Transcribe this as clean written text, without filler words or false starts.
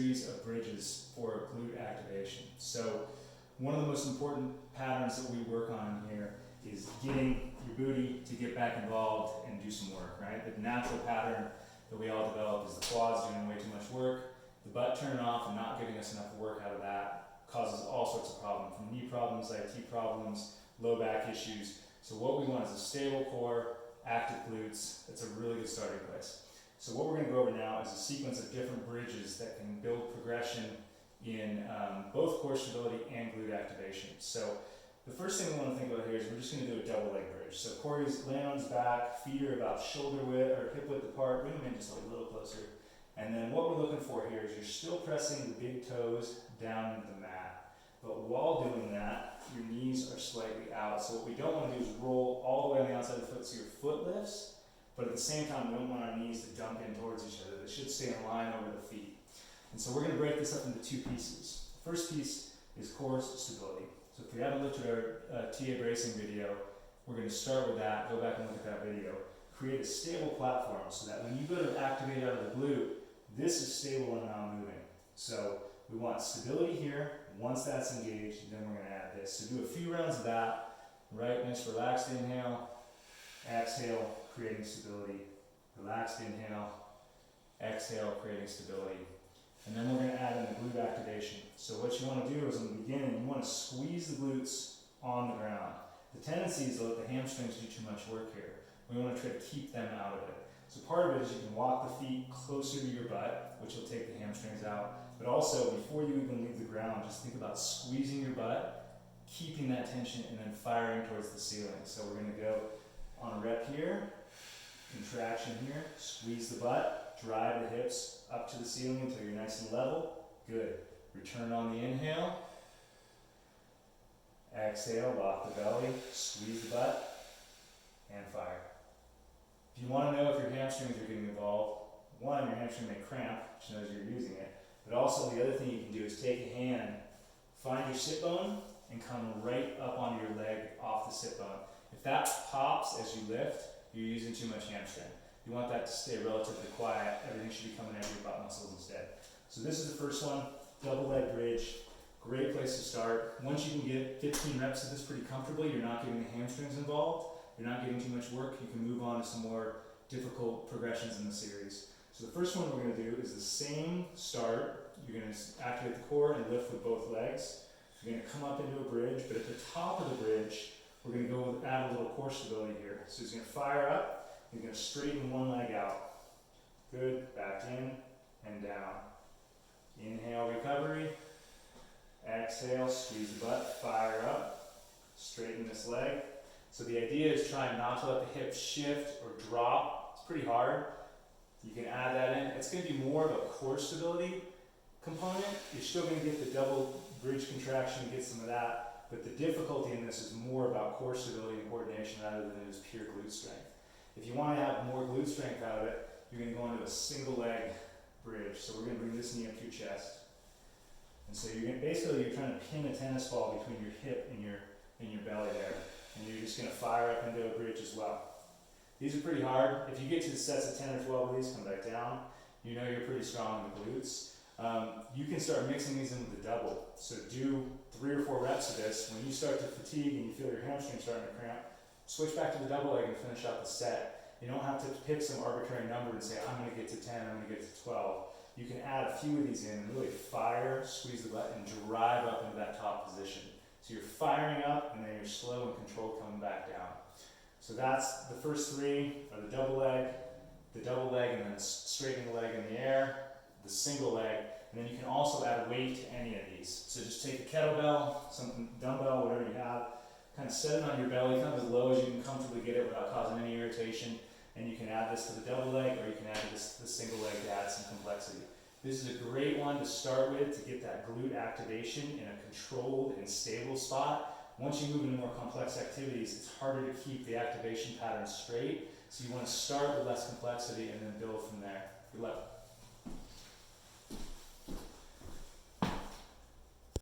series of bridges for glute activation. So one of the most important patterns that we work on here is getting your booty to get back involved and do some work, right? The natural pattern that we all develop is the quads doing way too much work, the butt turning off and not giving us enough work out of that causes all sorts of problems, from knee problems, IT problems, low back issues. So what we want is a stable core, active glutes. It's a really good starting place. So what we're going to go over now is a sequence of different bridges that can build progression in both core stability and glute activation. So the first thing we want to think about here is we're just going to do a double leg bridge. So Corey's laying on his back, feet are about shoulder width or hip width apart, bring them in just a little closer. And then what we're looking for here is you're still pressing the big toes down into the mat. But while doing that, your knees are slightly out. So what we don't want to do is roll all the way on the outside of the foot so your foot lifts, but at the same time we don't want our knees to dump in towards each other. They should stay in line over the feet. And so we're going to break this up into two pieces. The first piece is core stability. So if you haven't looked at our TA bracing video, we're going to start with that, go back and look at that video. Create a stable platform so that when you go to activate out of the glute, this is stable and not moving. So we want stability here. Once that's engaged, then we're going to add this. So do a few rounds of that. Right, nice relaxed inhale, exhale, creating stability. Relaxed inhale, exhale, creating stability. And then we're going to add in the glute activation. So what you want to do is in the beginning, you want to squeeze the glutes on the ground. The tendency is to let the hamstrings do too much work here. We want to try to keep them out of it. So part of it is you can walk the feet closer to your butt, which will take the hamstrings out. But also, before you even leave the ground, just think about squeezing your butt, keeping that tension, and then firing towards the ceiling. So we're going to go on a rep here, contraction here, squeeze the butt, drive the hips up to the ceiling until you're nice and level. Good. Return on the inhale. Exhale, lock the belly, squeeze the butt, and fire. If you want to know if your hamstrings are getting involved, one, your hamstring may cramp, which knows you're using it, but also the other thing you can do is take a hand, find your sit bone, and come right up onto your leg off the sit bone. If that pops as you lift, you're using too much hamstring. You want that to stay relatively quiet. Everything should be coming out of your butt muscles instead. So this is the first one, double leg bridge. Great place to start. Once you can get 15 reps of this pretty comfortably, you're not getting the hamstrings involved, you're not getting too much work, you can move on to some more difficult progressions in the series. So the first one we're going to do is the same start. You're going to activate the core and lift with both legs. You're going to come up into a bridge, but at the top of the bridge, we're going to go add a little core stability here. So he's going to fire up, he's going to straighten one leg out. Good, back in and down. Inhale, recovery. Exhale, squeeze the butt, fire up, straighten this leg. So the idea is try not to let the hips shift or drop. It's pretty hard. You can add that in. It's going to be more of a core stability component. You're still going to get the double bridge contraction, get some of that, but the difficulty in this is more about core stability and coordination rather than just pure glute strength. If you want to have more glute strength out of it, you're going to go into a single leg bridge. So we're going to bring this knee up to your chest. And so you're trying to pin a tennis ball between your hip and your belly there. And you're just going to fire up into a bridge as well. These are pretty hard. If you get to the sets of 10 or 12 of these, come back down. You know you're pretty strong in the glutes. You can start mixing these in with the double. So do 3 or 4 reps of this. When you start to fatigue and you feel your hamstring starting to cramp, switch back to the double leg and finish out the set. You don't have to pick some arbitrary number and say, I'm going to get to 10, I'm going to get to 12. You can add a few of these in and really fire, squeeze the butt, and drive up into that top position. So you're firing up, and then you're slow and controlled coming back down. So that's the first 3 are the double leg, and then straightening the leg in the air, the single leg, and then you can also add weight to any of these. So just take a kettlebell, some dumbbell, whatever you have, kind of set it on your belly, kind of as low as you can comfortably get it without causing any irritation. And you can add this to the double leg, or you can add this to the single leg to add some complexity. This is a great one to start with to get that glute activation in a controlled and stable spot. Once you move into more complex activities, it's harder to keep the activation pattern straight. So you want to start with less complexity and then build from there. Good luck.